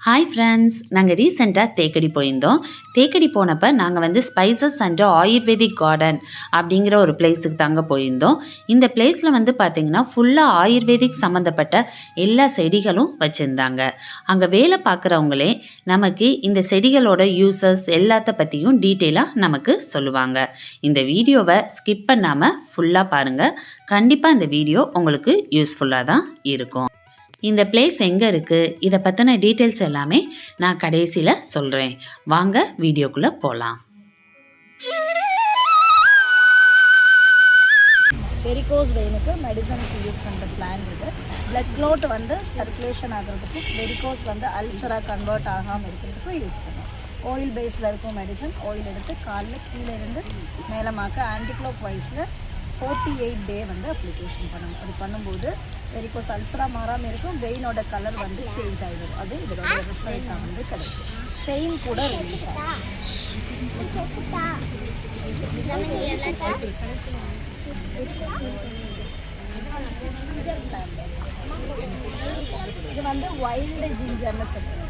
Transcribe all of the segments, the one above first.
Hi friends, நாங்கள் ரீசெண்டாக தேக்கடி போயிருந்தோம். தேக்கடி போனப்போ நாங்கள் ஸ்பைசஸ் அண்ட் ஆயுர்வேதிக் கார்டன் அப்படிங்கிற ஒரு பிளேஸுக்கு தாங்க போயிருந்தோம். இந்த பிளேஸில் பார்த்திங்கன்னா ஃபுல்லாக ஆயுர்வேதிக் சம்மந்தப்பட்ட எல்லா செடிகளும் வச்சுருந்தாங்க. அங்கே வேலை பார்க்குறவங்களே நமக்கு இந்த செடிகளோட யூசஸ் எல்லாத்த பற்றியும் டீட்டெயிலாக நமக்கு சொல்லுவாங்க. இந்த வீடியோவை ஸ்கிப் பண்ணாமல் ஃபுல்லாக பாருங்கள். கண்டிப்பாக இந்த வீடியோ உங்களுக்கு யூஸ்ஃபுல்லாக தான் இருக்கும். இந்த பிளேஸ் எங்கே இருக்குது, இதை பற்றின டீட்டெயில்ஸ் எல்லாமே நான் கடைசியில் சொல்கிறேன். வாங்க வீடியோக்குள்ளே போகலாம். வெரிகோஸ் வெயினுக்கு மெடிசனுக்கு யூஸ் பண்ணுற பிளான் இது. பிளட் க்ளோட் சர்க்குலேஷன் ஆகிறதுக்கு, வெரிகோஸ் அல்சராக கன்வெர்ட் ஆகாமல் இருக்கிறதுக்கும் யூஸ் பண்ணுவோம். ஆயில் பேஸில் இருக்கும் மெடிசன். ஆயில் எடுத்து காலில் கீழே இருந்து மேலமாக்க ஆன்டிக்ளோக் வைஸில் 48 டே அப்ளிகேஷன் பண்ணணும். அது பண்ணும்போது வெரிகோஸ் அல்சராக மாறாமல் இருக்கும். வெயினோட கலர் சேஞ்ச் ஆகிடும். அது இதோட ரிசல்ட்டாக கிடைக்கும். பெயின் கூட ரிலீஃப் ஆகும். இது வைல்டு ஜிஞ்சர்னு சொல்லுவோம்.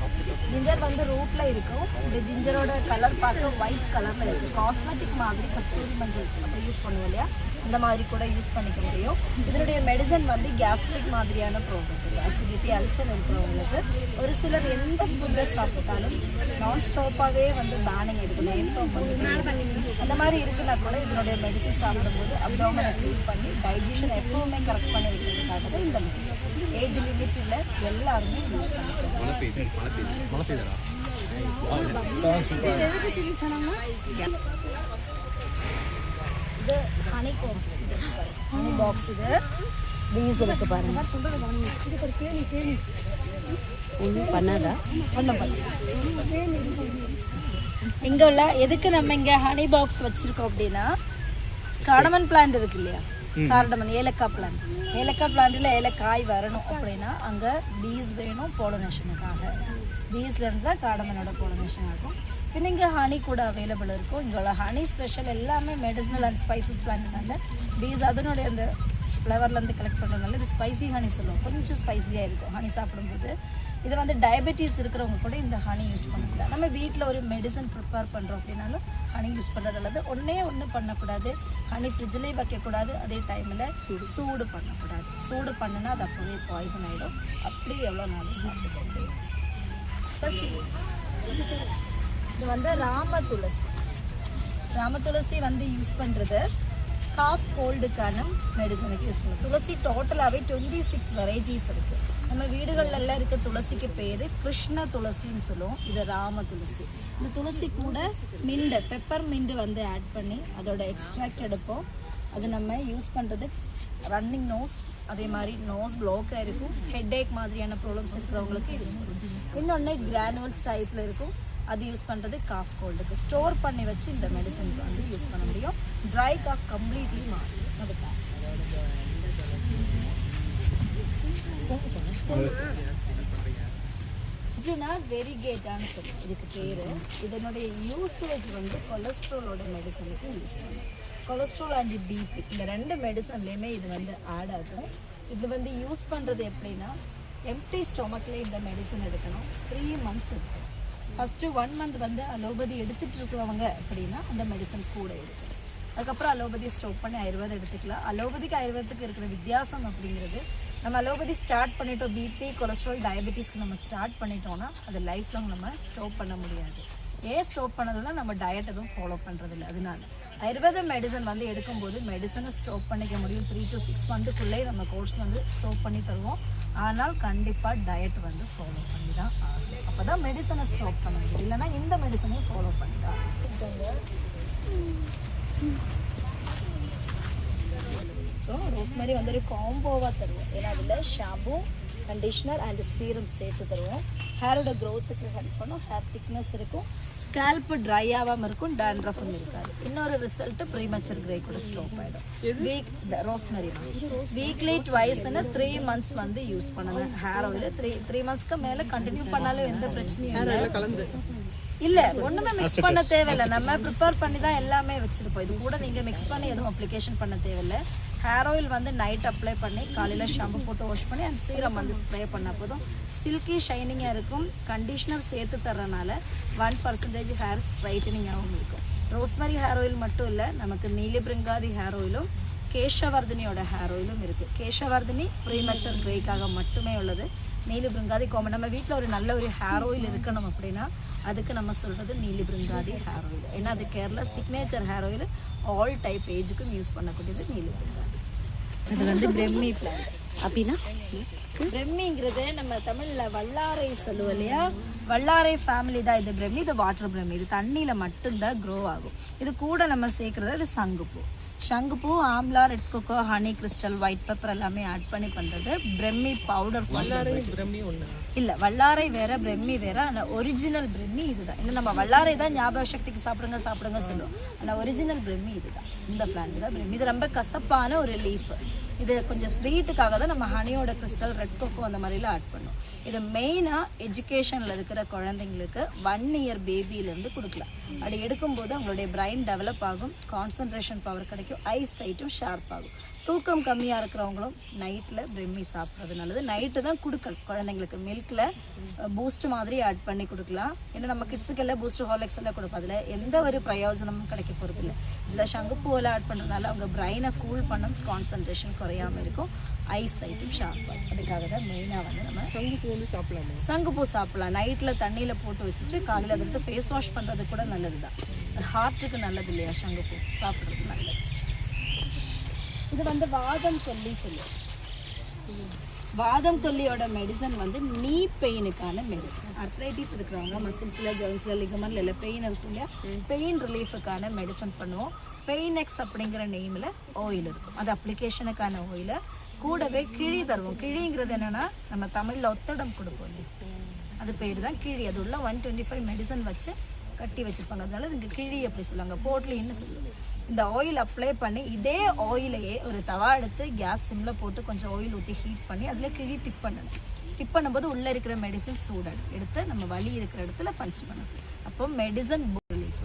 ஜிஞ்சர் ரூட்டில் இருக்கும். இந்த ஜிஞ்சரோட கலர் பார்க்க ஒயிட் கலரில் இருக்கும். காஸ்மெட்டிக் மாதிரி கஸ்தூரி மஞ்சள் அப்போ யூஸ் பண்ணுவோம் இல்லையா, இந்த மாதிரி கூட யூஸ் பண்ணிக்க முடியும். இதனுடைய மெடிசன் கேஸ்ட்ரிக் மாதிரியான ப்ராப்ளம், அசிடிட்டி அல்சர் இருக்கிறவங்களுக்கு. ஒரு சிலர் எந்த ஃபுட்டை சாப்பிட்டாலும் நான் ஸ்டாப்பாகவே பேனிங் எடுக்கணும், எப்போ அந்த மாதிரி இருக்குன்னா கூட இதனுடைய மெடிசன் சாப்பிடும்போது அப்டாமினை க்ளீன் பண்ணி டைஜஷன் எப்பவுமே கரெக்ட் பண்ணி வைக்கிறதுக்காக தான் இந்த மெடிசன். ஏஜ் லிமிட் இல்லை, எல்லாருமே யூஸ் பண்ணிக்கலாம். இது ஹனி கோம், ஹனி பாக்ஸ். இது பீஸ் இருக்கு பாருங்க. ஒன்றும் பண்ணாதா? இங்கே உள்ள எதுக்கு நம்ம இங்கே ஹனி பாக்ஸ் வச்சுருக்கோம் அப்படின்னா, கார்டமன் பிளான்ட் இருக்கு இல்லையா, கார்டமன் ஏலக்காய் பிளான்ட். ஏலக்காய் பிளான்ட்டில் ஏலக்காய் வரணும் அப்படின்னா அங்கே பீஸ் வேணும் போலனேஷனுக்காக. பீஸ்லேருந்து தான் கார்டமனோட போலனேஷன் ஆகும். பின்ன இங்கே ஹனி கூட அவைலபிள் இருக்கும். இங்கே உள்ள ஹனி ஸ்பெஷல் எல்லாமே மெடிசனல் அண்ட் ஸ்பைசஸ் பிளான்ட்னால பீஸ் அதனுடைய அந்த ஃப்ளவர்லேருந்து கலெக்ட் பண்ணுறதுனால இது ஸ்பைசி ஹனி சொல்லுவோம். கொஞ்சம் ஸ்பைசியாக இருக்கும் ஹனி சாப்பிடும்போது. இது டயபெட்டிஸ் இருக்கிறவங்க கூட இந்த ஹனி யூஸ் பண்ணக்கூடாது. நம்ம வீட்டில் ஒரு மெடிசன் ப்ரிப்பேர் பண்ணுறோம் அப்படின்னாலும் ஹனி யூஸ் பண்ணுறது நல்லது. ஒன்று பண்ணக்கூடாது, ஹனி ஃப்ரிட்ஜ்லேயே வைக்கக்கூடாது. அதே டைமில் சூடு பண்ணக்கூடாது. சூடு பண்ணுன்னா அது அப்போவே பாய்சன் ஆகிடும். அப்படி எவ்வளோ நாளும் சாப்பிட முடியும். இது ராம துளசி. ராம துளசி யூஸ் பண்ணுறது காஃப் கோல்டுக்கான மெடிசனுக்கு யூஸ் பண்ணும். துளசி டோட்டலாகவே 26 வெரைட்டிஸ் இருக்குது. நம்ம வீடுகளெல்லாம் இருக்க துளசிக்கு பேர் கிருஷ்ண துளசின்னு சொல்லுவோம். இது ராம துளசி. இந்த துளசி கூட மின்ட், பெப்பர் மின்ட் ஆட் பண்ணி அதோட எக்ஸ்ட்ராக்ட் எடுப்போம். அது நம்ம யூஸ் பண்ணுறது ரன்னிங் நோஸ், அதே மாதிரி நோஸ் பிளாக்காக இருக்கும், ஹெட்ஏக் மாதிரியான ப்ராப்ளம்ஸ் இருக்கிறவங்களுக்கு யூஸ் பண்ணுவோம். இன்னொன்று கிரானுவல்ஸ் டைப்பில் இருக்கும். அது யூஸ் பண்ணுறது காஃப் கோல்டுக்கு. ஸ்டோர் பண்ணி வச்சு இந்த மெடிசனுக்கு யூஸ் பண்ண முடியும். ட்ரை காஃப் கம்ப்ளீட்லி மாறும். அதுக்காக இதுனா வெரிகேட்டான்னு சொல்லுவோம் இதுக்கு பேர். இதனுடைய யூசேஜ் கொலஸ்ட்ராலோட மெடிசனுக்கு யூஸ் பண்ணுவோம். கொலஸ்ட்ரால் அண்ட் பிபி இந்த 2 மெடிசன்லேயுமே இது ஆட் ஆகும். இது யூஸ் பண்ணுறது எப்படின்னா, எம்டி ஸ்டொமக்கில் இந்த மெடிசன் எடுக்கணும். 3 months இருக்கும். ஃபஸ்ட்டு 1 month அலோபதி எடுத்துகிட்டு இருக்கிறவங்க அப்படின்னா அந்த மெடிசன் கூட எடுக்கணும். அதுக்கப்புறம் அலோபதி ஸ்டாப் பண்ணி ஆயுர்வேதம் எடுத்துக்கலாம். அலோபதிக்கு ஆயுர்வேதத்துக்கு இருக்கிற வித்தியாசம் அப்படிங்கிறது, நம்ம அலோபதி ஸ்டார்ட் பண்ணிட்டோம், பிபி கொலஸ்ட்ரால் டயபெட்டிஸ்க்கு நம்ம ஸ்டார்ட் பண்ணிட்டோம்னா அது லைஃப் லாங் நம்ம ஸ்டாப் பண்ண முடியாது. ஏன் ஸ்டாப் பண்ணதுன்னா நம்ம டயட் எதுவும் ஃபாலோ பண்ணுறதில்ல. அதனால ஆயுர்வேத மெடிசன் எடுக்கும்போது மெடிசனை ஸ்டாப் பண்ணிக்க முடியும். 3 to 6 monthக்குள்ளே நம்ம கோர்ஸ் ஸ்டாப் பண்ணி தருவோம். ஆனால் கண்டிப்பாக டயட் ஃபாலோ பண்ணி தான் ஆகும். அப்போ தான் மெடிசனை ஸ்டாப் பண்ண முடியும். இல்லைன்னா இந்த மெடிசனையும் ஃபாலோ பண்ணி தான் ரோஸ்மெரி ஒரு காம்போவாக தருவோம். ஏன்னா அதில் ஷாம்பு, கண்டிஷ்னர் அண்ட் சீரம் சேர்த்து தருவோம். ஹேரோட க்ரோத்துக்கு ஹெல்ப் பண்ணும். ஹேர் திக்னஸ் இருக்கும். ஸ்கேல்ப்பு ட்ரை ஆகாமல் இருக்கும். டேண்ட்ரஃபும் இருக்காது. இன்னொரு ரிசல்ட்டு ப்ரீமச்சர் கிரே கூட ஸ்டாப் ஆகிடும். ரோஸ்மெரி வீக்லி ட்வைஸ்ன்னு 3 months யூஸ் பண்ணுங்க. ஹேர் ஆயில் 3 monthsக்கு மேலே கண்டினியூ பண்ணாலும் எந்த பிரச்சனையும் இல்லை. இல்லை, ஒன்றுமே மிக்ஸ் பண்ண தேவையில்லை. நம்ம ப்ரிப்பேர் பண்ணி தான் எல்லாமே வச்சுருப்போம். இது கூட நீங்கள் மிக்ஸ் பண்ணி எதுவும் அப்ளிகேஷன் பண்ண தேவையில்லை. ஹேர் ஆயில் வந்து நைட் அப்ளை பண்ணி காலையில் ஷாம்பு போட்டு வாஷ் பண்ணி அண்ட் சீரம் வந்து ஸ்ப்ரே பண்ணால் போதும். சில்கி ஷைனிங்காக இருக்கும். கண்டிஷ்னர் சேர்த்து தர்றதுனால 1% ஹேர் ஸ்ட்ரைட்டனிங்காகவும் இருக்கும். ரோஸ்மரி ஹேர் ஆயில் மட்டும் இல்லை, நமக்கு நீலிபிருங்காதி ஹேர் ஆயிலும் கேஷவர்தினியோட ஹேர் ஆயிலும் இருக்குது. கேஷவர்தினி ப்ரீமெச்சர் க்ரேக்காக மட்டுமே உள்ளது. நீலிபிருங்காதி காமன். நம்ம வீட்டில் ஒரு நல்ல ஒரு ஹேர் ஆயில் இருக்கணும் அப்படின்னா அதுக்கு நம்ம சொல்கிறது நீலிபிருங்காதி ஹேர் ஆயில். ஏன்னா அது Kerala signature hair oil. All type ஏஜுக்கும் யூஸ் பண்ணக்கூடியது நீலிபிருங்காதி. அது வந்து பிரம்மி பிளான்ட். அப்படின்னா பிரம்மிங்கிறது நம்ம தமிழில் வல்லாரை சொல்லுவோம் இல்லையா, வல்லாரை ஃபேமிலி தான் இது பிரம்மி. இது வாட்டர் பிரம்மி. இது தண்ணியில் மட்டும்தான் க்ரோ ஆகும். இது கூட நம்ம சேர்க்குறது இது சங்குப்பூ. சங்குப்பூ, amla, red cocoa, honey crystal, white pepper எல்லாமே ஆட் பண்ணி பண்ணுறது பிரம்மி பவுடர். இல்லை, வல்லாரை வேற பிரம்மி வேற. ஆனால் ஒரிஜினல் பிரம்மி இதுதான். இன்னும் நம்ம வல்லாரை தான் ஞாபக சக்திக்கு சாப்பிடுங்க சொல்லுவோம். ஆனால் ஒரிஜினல் பிரம்மி இதுதான். இந்த பிளான்ட் தான் பிரம்மி. இது ரொம்ப கசப்பான ஒரு லீஃப். இது கொஞ்சம் ஸ்வீட்டுக்காக தான் நம்ம ஹனியோட கிறிஸ்டல், ரெட் கொக்கோ அந்த மாதிரிலாம் ஆட் பண்ணுவோம். இது மெயினாக எஜுகேஷனில் இருக்கிற குழந்தைங்களுக்கு 1 இயர் பேபியிலேருந்து கொடுக்கலாம். அப்படி எடுக்கும்போது அவங்களுடைய பிரைன் டெவலப் ஆகும், கான்சன்ட்ரேஷன் பவர் கிடைக்கும், ஐ சைட்டும் ஷார்ப் ஆகும். தூக்கம் கம்மியாக இருக்கிறவங்களும் நைட்டில் பிரம்மி சாப்பிட்றது நல்லது. நைட்டு தான் கொடுக்கணும் குழந்தைங்களுக்கு. மில்கில் பூஸ்ட் மாதிரி ஆட் பண்ணி கொடுக்கலாம். ஏன்னா நம்ம கிட்ஸுக்கு எல்லாம் பூஸ்ட், ஹார்லிக்ஸ் எல்லாம் கொடுப்போம். அதில் எந்த ஒரு பிரயோஜனமும் கிடைக்க போகிறது இல்லை. இதில் சங்குப்பூவில் ஆட் பண்ணுறதுனால அவங்க பிரைனை கூல் பண்ணும், கான்சன்ட்ரேஷன் குறையாமல் இருக்கும், ஐ சைட்டும் ஷார்ப் ஆகும். அதுக்காக தான் மெயினாக வந்து நம்ம சங்குப்பூ வந்து சாப்பிடலாம். சங்குப்பூ சாப்பிடலாம். நைட்டில் தண்ணியில் போட்டு வச்சுட்டு காலையில் அதை எடுத்து ஃபேஸ் வாஷ் பண்ணுறது கூட நல்லது தான். ஹார்ட்டுக்கு நல்லது இல்லையா சங்குப்பூ, சாப்பிட்றது நல்லது. இது வந்து வாதம் கொல்லி சொல்லுவோம். வாதம் கொல்லியோட மெடிசன் வந்து நீ பெயினுக்கான மெடிசன். அர்த்ரைட்டிஸ் இருக்கிறவங்க மசில்ஸில், ஜாயின்ஸில், லிகமெண்ட்ல எல்லாம் பெயின் இருக்கும் இல்லையா, பெயின் ரிலீஃபுக்கான மெடிசன் பண்ணுவோம். பெயின் எக்ஸ் அப்படிங்கிற நேமில் ஆயில் இருக்கும். அது அப்ளிகேஷனுக்கான ஆயிலை கூடவே கிழி தருவோம். கிழிங்கிறது என்னென்னா நம்ம தமிழில் ஒத்தடம் கொடுப்போம் இல்லையா, அது பேர் தான் கிழி. அது உள்ள 125 மெடிசன் வச்சு கட்டி வச்சுருப்பாங்க. அதனால இங்கே கிழி அப்படி சொல்லுவாங்க, போட்லின்னு சொல்லுவாங்க. இந்த ஆயில் அப்ளை பண்ணி இதே ஆயிலையே ஒரு தவா எடுத்து கேஸ் சிம்மில் போட்டு கொஞ்சம் ஆயில் ஊற்றி ஹீட் பண்ணி அதில் கிழி டிப் பண்ணணும். டிப் பண்ணும்போது உள்ளே இருக்கிற மெடிசன் சூடாக எடுத்து நம்ம வலி இருக்கிற இடத்துல பஞ்ச் பண்ணணும். அப்போ மெடிசன் ரிலீஃப்.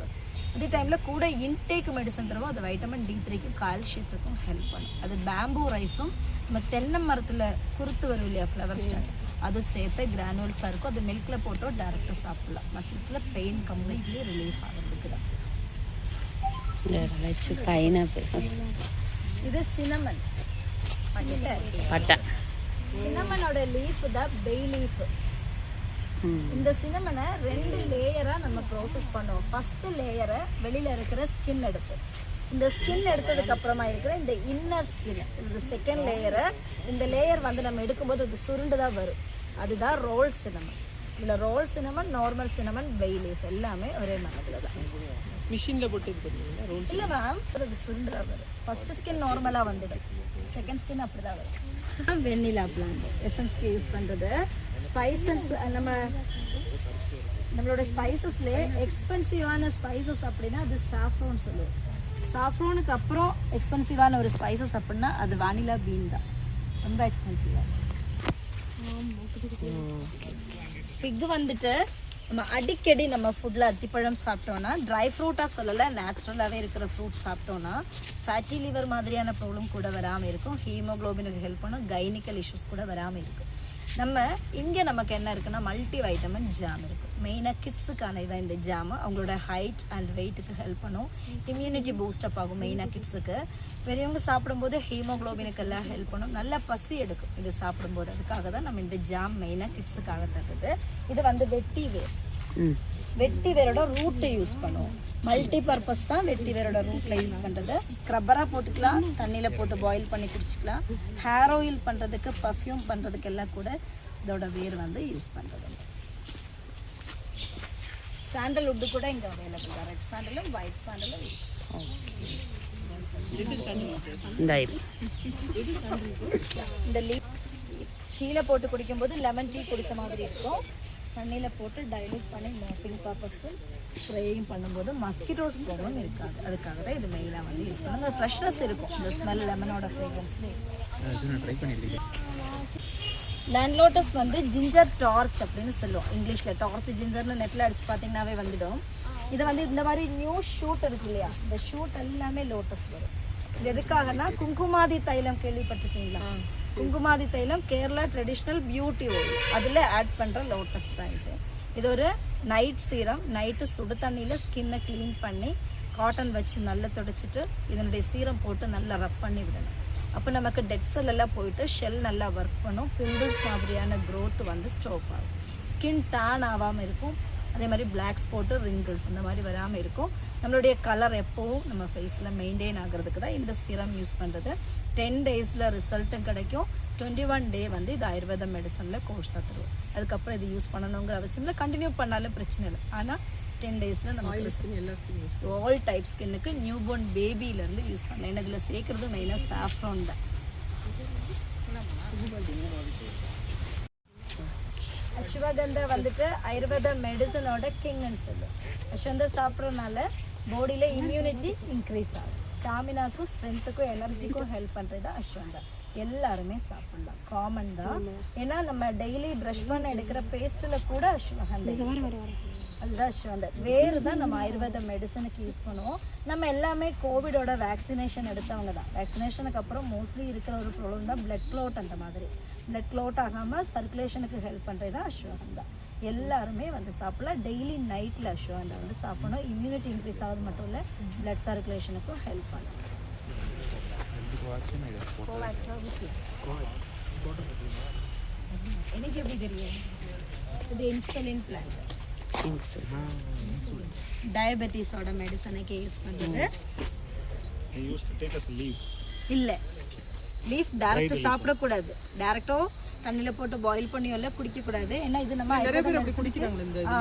அதே டைமில் கூட இன்டேக் மெடிசன் தருவோம். அது வைட்டமின் D3க்கும் கால்சியத்துக்கும் ஹெல்ப் பண்ணும். அது பேம்பூ ரைஸும் நம்ம தென்னை மரத்தில் குருத்து வரும் இல்லையா, ஃப்ளவர் ஸ்டாண்ட், அதுவும் சேர்த்து கிரானுவல்ஸாக இருக்கும். அது மில்கில் போட்டோ டேரெக்டாக சாப்பிடலாம். மசில்ஸில் பெயின் கம்ப்ளீட்லி ரிலீஃப் ஆகிறதுக்கு தான். இது சினமன் பட்டை. சினமனோட லீஃப் தான் பே லீஃப். இந்த சினமனை 2 லேயரா நம்ம ப்ராசஸ் பண்ணுவோம். ஃபர்ஸ்ட் லேயரை வெளியில இருக்கிற ஸ்கின் எடுப்போம். இந்த ஸ்கின் எடுத்ததுக்கு அப்புறமா இருக்கிற இந்த இன்னர் ஸ்கின், இந்த செகண்ட் லேயரை, இந்த லேயர் வந்து நம்ம எடுக்கும்போது அது சுருண்டு தான் வரும். அதுதான் ரோல் சினமன். இதில் roll cinnamon, normal cinnamon, bay leaf எல்லாமே ஒரே மனதில் தான். மிஷினில் போட்டு இது பண்ணுவீங்களா ரோல்ஸ்? இல்லை மேம், அது சுருண்டுதான் வரும். ஃபர்ஸ்ட் ஸ்கின் நார்மலாக வந்துடும், செகண்ட் ஸ்கின் அப்படி தான் வரும். வெண்ணிலா பிளான்ட் எசன்ஸ்க்கு யூஸ் பண்ணுறது. ஸ்பைசஸ், நம்மளோட ஸ்பைசஸ்லேயே எக்ஸ்பென்சிவான ஸ்பைசஸ் அப்படின்னா அது சாஃப்ரோன் சொல்லுவோம். சாஃப்ரோனுக்கு அப்புறம் எக்ஸ்பென்சிவான ஒரு ஸ்பைசஸ் அப்படின்னா அது வானிலா பீன் தான், ரொம்ப எக்ஸ்பென்சிவாக. ஃபிக் வந்துட்டு நம்ம அடிக்கடி நம்ம ஃபுட்டில் அத்திப்பழம் சாப்பிட்டோன்னா, ட்ரை ஃப்ரூட்டாக சொல்லலை, நேச்சுரலாகவே இருக்கிற ஃப்ரூட் சாப்பிட்டோன்னா ஃபேட்டி லிவர் மாதிரியான ப்ராப்ளம் கூட வராமல் இருக்கும். ஹீமோக்ளோபினுக்கு ஹெல்ப் பண்ணும். கைனிக்கல் இஷ்யூஸ் கூட வராமல் இருக்கும். நம்ம இங்கே நமக்கு என்ன இருக்குன்னா மல்டி வைட்டமின் ஜாம் இருக்குது. மெயினாக கிட்ஸுக்கான இதான் இந்த ஜாமு. அவங்களோட ஹைட் அண்ட் வெயிட்டுக்கு ஹெல்ப் பண்ணும். இம்யூனிட்டி பூஸ்டப் ஆகும் மெயினாக கிட்ஸுக்கு. பெரியவங்க சாப்பிடும்போது ஹீமோக்ளோபினுக்கு எல்லாம் ஹெல்ப் பண்ணும். நல்லா பசி எடுக்கும் இது சாப்பிடும்போது. அதுக்காக தான் நம்ம இந்த ஜாம் மெயினாக கிட்ஸுக்காக தருது. இது வந்து வெட்டி வேர். வெட்டி வேரோட ரூட்டை யூஸ் பண்ணுவோம். மல்டி பர்பஸ் தான் வெட்டி வேரோட ரூட்டில் யூஸ் பண்ணுறது. ஸ்க்ரப்பராக போட்டுக்கலாம், தண்ணியில் போட்டு பாயில் பண்ணி குடிச்சிக்கலாம். ஹேர் ஆயில் பண்ணுறதுக்கு, பர்ஃப்யூம் பண்ணுறதுக்கு எல்லாம் கூட இதோட வேர் வந்து யூஸ் பண்ணுறது. சாண்டல்வுட்டு கூட இங்கே அவைலபிள் தான். ரெட் சாண்டலும் ஒயிட் சாண்டலும். இந்த டீயில் போட்டு குடிக்கும்போது லெமன் டீ குடித்த மாதிரி இருக்கும். தண்ணியில் போட்டு டைலூட் பண்ணி மாப்பிங் பர்பஸ்க்கு ஸ்ப்ரேயிங் பண்ணும்போது மஸ்கிட்டோஸ் ப்ராப்ளம் இருக்காது. அதுக்காக தான் இது மெயினாக வந்து யூஸ் பண்ணுங்க. ஃப்ரெஷ்னஸ் இருக்கும். இந்த ஸ்மெல் லெமனோட ஃப்ரேக்ரன்ஸ்லேயே. லேண்ட்லோட்டஸ் வந்து ஜிஞ்சர் டார்ச் அப்படின்னு சொல்லுவோம் இங்கிலீஷில். டார்ச் ஜிஞ்சர்னு நெட்டில் அடித்து பார்த்தீங்கன்னாவே வந்துடும். இது வந்து இந்த மாதிரி நியூ ஷூட் இருக்கு இல்லையா, இந்த ஷூட் எல்லாமே லோட்டஸ் வரும். இது எதுக்காகனா குங்குமாதி தைலம் கேள்விப்பட்டிருக்கீங்களா? குங்குமாதி தைலம் கேரளா ட்ரெடிஷ்னல் பியூட்டி ஆயில், அதில் ஆட் பண்ணுற லோட்டஸ் தான் இது. இது ஒரு நைட் சீரம். நைட்டு சுடு தண்ணியில் ஸ்கின்னை க்ளீன் பண்ணி காட்டன் வச்சு நல்லா துடைச்சிட்டு இதனுடைய சீரம் போட்டு நல்லா ரப் பண்ணி விடணும். அப்போ நமக்கு டெட் செல் எல்லாம் போயிட்டு ஷெல் நல்லா ஒர்க் பண்ணும். பிம்பிள்ஸ் மாதிரியான க்ரோத் வந்து ஸ்டாப் ஆகும். ஸ்கின் டேன் ஆகாமல் இருக்கும். அதே மாதிரி பிளாக் ஸ்பாட்டு, ரிங்கிள்ஸ் அந்த மாதிரி வராமல் இருக்கும். நம்மளுடைய கலர் எப்போவும் நம்ம ஃபேஸில் மெயின்டைன் ஆகிறதுக்கு தான் இந்த சீரம் யூஸ் பண்ணுறது. 10 டேஸில் ரிசல்ட்டும் கிடைக்கும். 21 டே வந்து இது ஆயுர்வேத மெடிசனில் கோர்ஸாக தருவோம். அதுக்கப்புறம் இது யூஸ் பண்ணணுங்கிற அவசியம் இல்லை. கண்டினியூ பண்ணாலும் பிரச்சனை இல்லை. ஆனால் 10 டேஸில் நம்ம ஆல் டைப் ஸ்கின்னுக்கு நியூ பார்ன் பேபியிலேருந்து யூஸ் பண்ணலாம். ஏன்னா இதில் சேர்க்குறது மெயினாக சாஃப்ரான் தான். அஸ்வகந்தா வந்துட்டு ஆயுர்வேத மெடிசனோட கிங்னு சொல்லுவோம். அஸ்வகந்தா சாப்பிட்றதுனால பாடியில் இம்யூனிட்டி இன்க்ரீஸ் ஆகும். ஸ்டாமினாக்கும் ஸ்ட்ரென்த்துக்கும் எனர்ஜிக்கும் ஹெல்ப் பண்ணுறது தான் அஸ்வகந்தா. எல்லாருமே சாப்பிடலாம், காமன் தான். ஏன்னா நம்ம டெய்லி ப்ரஷ் பண்ண எடுக்கிற பேஸ்ட்டில் கூட அஸ்வகந்தா, அதுதான் அஸ்வகந்தா வேறு தான் நம்ம ஆயுர்வேத மெடிசனுக்கு யூஸ் பண்ணுவோம். நம்ம எல்லாமே கோவிடோட வேக்சினேஷன் எடுத்தவங்க தான். வேக்சினேஷனுக்கு அப்புறம் மோஸ்ட்லி இருக்கிற ஒரு ப்ராப்ளம் தான் பிளட் க்ளோட். அந்த மாதிரி பிளட் க்ளோட் ஆகாமல் சர்க்குலேஷனுக்கு ஹெல்ப் பண்ணுறது தான் அஸ்வகந்தா. எல்லாருமே வந்து சாப்பிடலாம். டெய்லி நைட்டில் அஸ்வகந்தா வந்து சாப்பிடணும். இம்யூனிட்டி இன்க்ரீஸ் ஆகுது மட்டும் இல்லை, பிளட் சர்க்குலேஷனுக்கும் ஹெல்ப் பண்ணும். எனக்கு எப்படி தெரியும்? இது இன்சுலின் பிளான்ட். டயபெட்டிஸோட மெடிசனுக்கு யூஸ் பண்ணுறது இல்லை. லீஃப் டேரக்ட் சாப்பிடக்கூடாது. டேரக்டோ தண்ணியில் போட்டு பாயில் பண்ணியோ இல்லை குடிக்கக்கூடாது. ஏன்னா இது நம்ம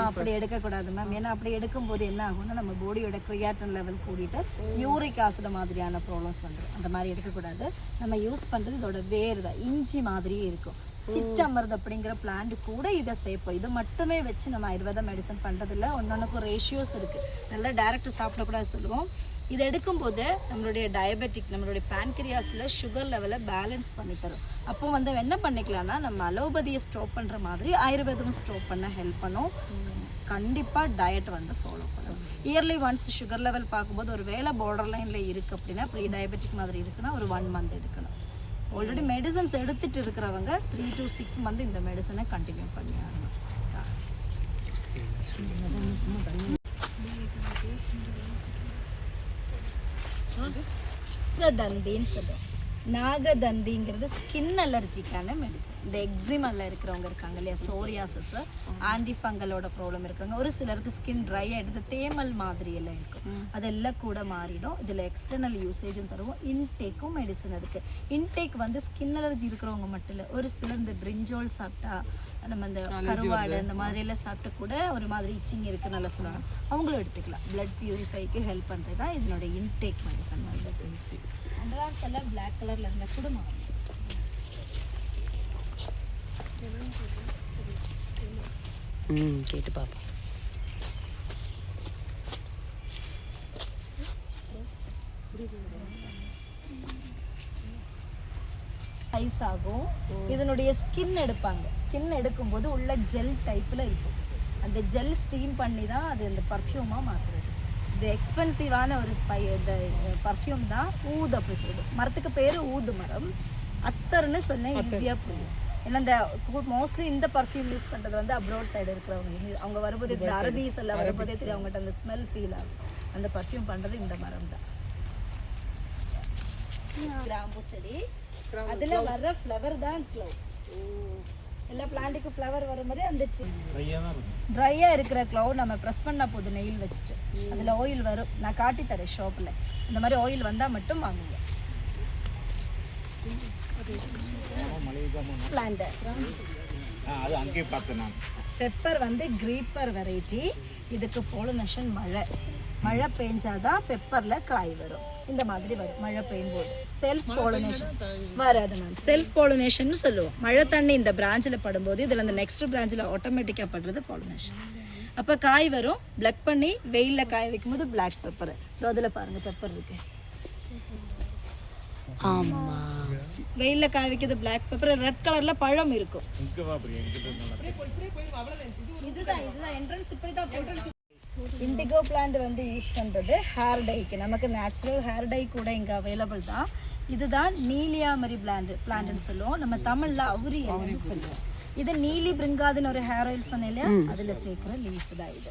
அப்படி எடுக்கக்கூடாது மேம். ஏன்னா அப்படி எடுக்கும்போது என்ன ஆகும்னா நம்ம பாடியோட கிரியாட்டின் லெவல் கூடிட்டு யூரிக் ஆசிட் மாதிரியான ப்ராப்ளம்ஸ் வந்துடும். அந்த மாதிரி எடுக்கக்கூடாது. நம்ம யூஸ் பண்ணுறது இதோட வேறு தான். இஞ்சி மாதிரியே இருக்கும். சிற்றமர்து அப்படிங்கிற பிளான்ட் கூட இதை சேர்ப்போம். இது மட்டுமே வச்சு நம்ம ஆயுர்வேத மெடிசன் பண்ணுறதில்ல. ஒன்னொன்றுக்கும் ரேஷியோஸ் இருக்குது. நல்லா டேரக்ட் சாப்பிடக்கூடாது சொல்லுவோம். இது எடுக்கும்போது நம்மளுடைய டயபெட்டிக், நம்மளுடைய பேன்கிரியாஸில் சுகர் லெவலை பேலன்ஸ் பண்ணி தரும். அப்போ வந்து என்ன பண்ணிக்கலாம்னா நம்ம அலோபதியை ஸ்டாப் பண்ணுற மாதிரி ஆயுர்வேதமும் ஸ்டாப் பண்ண ஹெல்ப் பண்ணும். கண்டிப்பாக டயட் வந்து ஃபாலோ பண்ணும். இயர்லி ஒன்ஸ் சுகர் லெவல் பார்க்கும்போது ஒரு வேளை பார்டர் லைனில் இருக்குது அப்படின்னா, ப்ரீ டயபெட்டிக் மாதிரி இருக்குன்னா ஒரு 1 மந்த் எடுக்கணும். ஆல்ரெடி மெடிசன்ஸ் எடுத்துகிட்டு இருக்கிறவங்க 3 to 6 மந்த் இந்த மெடிசனை கண்டினியூ பண்ணி ஆகணும். நாகதந்தின்னு சொல்லுவோம். நாகதந்திங்கிறது ஸ்கின் அலர்ஜிக்கான மெடிசன். இந்த எக்ஸிமெல்லாம் இருக்கிறவங்க இருக்காங்க இல்லையா, சோரியாசிஸ், ஆன்டிஃபங்கலோட ப்ராப்ளம் இருக்கிறவங்க, ஒரு சிலருக்கு ஸ்கின் ட்ரை ஆகிடுது, தேமல் மாதிரி எல்லாம் இருக்கும், அதெல்லாம் கூட மாறிடும். இதில் எக்ஸ்டர்னல் யூசேஜும் தருவோம். இன்டேக்கும் மெடிசன் இருக்குது. இன்டேக் வந்து ஸ்கின் அலர்ஜி இருக்கிறவங்க மட்டும் இல்லை, ஒரு சிலர் இந்த பிரிஞ்சோல் சாப்பிட்டா, நம்ம இந்த கருவாடு அந்த மாதிரியெல்லாம் சாப்பிட்டு கூட ஒரு மாதிரி இச்சிங் இருக்குது நல்லா சொல்லுவாங்க, அவங்களும் எடுத்துக்கலாம். பிளட் பியூரிஃபைக்கு ஹெல்ப் பண்ணுறது தான் இதனுடைய இன்டேக் மெடிசன். வந்து அண்டர்ஆர்ம்ஸ் எல்லாம் பிளாக் கலரில் இருந்தால் கூட மாறும். கேட்டு பார்ப்போம். ஐஸ் ஆகும். இதனுடைய ஸ்கின் எடுப்பாங்க. ஸ்கின் எடுக்கும்போது உள்ள ஜெல் டைப்பில் இருக்கும். அந்த ஜெல் ஸ்டீம் பண்ணி தான் அது இந்த பர்ஃப்யூமாக மாற்றுறது. இது எக்ஸ்பென்சிவான ஒரு இந்த பர்ஃப்யூம் தான் ஊது அப்படி சொல்லுவோம். மரத்துக்கு பேர் ஊது மரம். அத்தர்னு சொன்னேன், ஈஸியாக புரியும். ஏன்னா இந்த மோஸ்ட்லி இந்த பர்ஃப்யூம் யூஸ் பண்ணுறது வந்து அப்ராட் சைடு இருக்கிறவங்க. அவங்க வரும்போது இந்த அரபிஸ் எல்லாம் வரும்போதே தெரியும், அவங்ககிட்ட அந்த ஸ்மெல் ஃபீல் ஆகும். அந்த பர்ஃப்யூம் பண்ணுறது இந்த மரம் தான். கிராம்பு செடி, அதில் வர்ற ஃப்ளவர் தான் க்ளவ். எல்லா பிளான்ட்டுக்கும் ஃப்ளவர் வர மாதிரி அந்த ட்ரையாக இருக்கிற க்ளவ் நம்ம ப்ரெஸ் பண்ணால் போதும் நெயில் வச்சுட்டு, அதில் ஆயில் வரும். நான் காட்டி தரேன் ஷாப்பில். இந்த மாதிரி ஆயில் வந்தால் மட்டும் வாங்குங்க. பிளான்ட் பெப்பர் வந்து கிரீப்பர் வெரைட்டி. இதுக்கு போலினேஷன் மழை பெஞ்சாதான் பெப்பரில் காய் வரும். இந்த மாதிரி வரும் மழை பெய்யும் போது. செல்ஃப் போலினேஷன் வராது மேம். செல்ஃப் போலினேஷன் சொல்லுவோம். மழை தண்ணி இந்த பிரான்ச்சில் படும்போது இதில் அந்த நெக்ஸ்ட் பிரான்ச்சில் ஆட்டோமேட்டிக்காக படுறது போலினேஷன். அப்போ காய் வரும். பிளக் பண்ணி வெயிலில் காய வைக்கும்போது பிளாக் பெப்பர். அதில் பாருங்கள் பெப்பர் இருக்கு. ஆமாம், வெயிலில் காய வைக்கிறது பிளாக் பெப்பர். ரெட் கலரில் பழம் இருக்கும். இதுதான் என்ட்ரன்ஸ் இப்படி தான் போட்டு இண்டிகோ பிளான்ட் வந்து யூஸ் பண்ணுறது ஹேர் டைக்கு, நமக்கு நேச்சுரல் ஹேர் டை கூட இங்கே அவைலபிள் தான். இதுதான் நீலியாமரி பிளான்ட்னு சொல்லுவோம், நம்ம தமிழில் அவுரி இலைன்னு சொல்லுவோம். இது நீலி பிரிங்காதுன்னு ஒரு ஹேர் ஆயில் சொன்னேன் இல்லையா, அதில் சேர்க்குற லீஃப் தான் இது.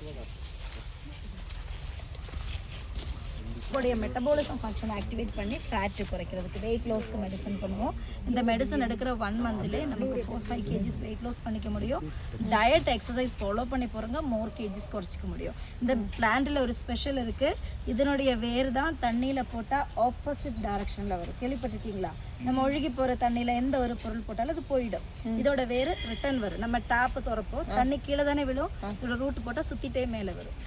உடைய மெட்டபாலிசம் ஃபங்க்ஷன் ஆக்டிவேட் பண்ணி ஃபேட்டு குறைக்கிறதுக்கு, வெயிட் லாஸ்க்கு மெடிசன் பண்ணுவோம். இந்த மெடிசன் எடுக்கிற 1 மந்த்லேயே நமக்கு 4-5 kgs வெயிட் லாஸ் பண்ணிக்க முடியும். டயட் எக்ஸசைஸ் ஃபாலோ பண்ணி போகிறவங்க மோர் கேஜிஸ் குறைச்சிக்க முடியும். இந்த பிளான்ட்டில் ஒரு ஸ்பெஷல் இருக்குது, இதனுடைய வேர் தான் தண்ணியில் போட்டால் ஆப்போசிட் டைரக்ஷனில் வரும். கேள்விப்பட்டிருக்கீங்களா? நம்ம ஒழுகி போகிற தண்ணியில் எந்த ஒரு பொருள் போட்டாலும் அது போயிடும். இதோட வேர் ரிட்டர்ன் வரும். நம்ம டேப்பு திறப்போம், தண்ணி கீழே தானே விழும், இதோட ரூட் போட்டால் சுற்றிட்டே மேலே வரும்.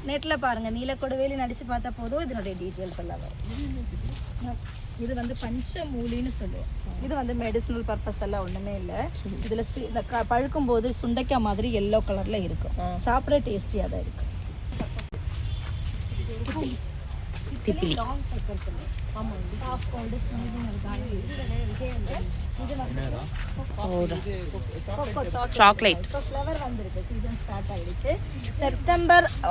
நெட்டில் பாருங்கள், நீலக்கொடுவேலி நடிச்சு பார்த்தா போதும், இதனுடைய டீட்டெயில்ஸ் எல்லாம் வரும். இது வந்து பஞ்சமூலின்னு சொல்லுவோம். இது வந்து மெடிசினல் பர்பஸ் எல்லாம் ஒன்றுமே இல்லை. இதில் இந்த பழுக்கும் போது சுண்டைக்காய் மாதிரி எல்லோ கலரில் இருக்கும், சாப்பிட டேஸ்டியாக தான் இருக்கும். திப்பிலி லாங் பெப்பர் சொல்லுவோம். ஆமாம், காஃப் கோல்டு ஸ்னீசிங் இருக்காங்க. இது வந்து சாக்லேட் ஃப்ளவர் வந்திருக்கு, சீசன் ஸ்டார்ட் ஆயிடுச்சு.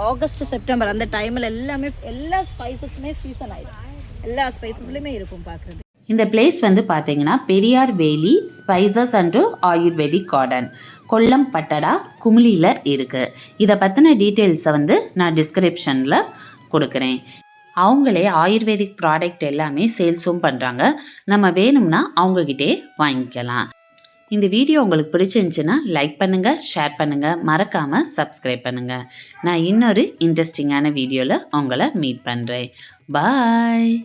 ஆகஸ்ட் செப்டம்பர் அந்த டைமில் எல்லாமே எல்லா ஸ்பைசஸுமே சீசன் ஆயிடும், எல்லா ஸ்பைசஸ்லையுமே இருக்கும் பார்க்குறது. இந்த பிளேஸ் வந்து பார்த்தீங்கன்னா Periyar valley spices and ayurvedic garden, Kollam Pattada, குமுளியில் இருக்குது. இதை பற்றின டீட்டெயில்ஸை வந்து நான் டிஸ்கிரிப்ஷனில் கொடுக்குறேன். அவங்களே ஆயுர்வேதிக் ப்ராடக்ட் எல்லாமே சேல்ஸும் பண்ணுறாங்க, நம்ம வேணும்னா அவங்கக்கிட்டே வாங்கிக்கலாம். இந்த வீடியோ உங்களுக்கு பிடிச்சிருந்துச்சுன்னா லைக் பண்ணுங்கள், ஷேர் பண்ணுங்கள், மறக்காமல் சப்ஸ்கிரைப் பண்ணுங்கள். நான் இன்னொரு இன்ட்ரெஸ்டிங்கான வீடியோவில் உங்களை மீட் பண்ணுறேன். பாய்.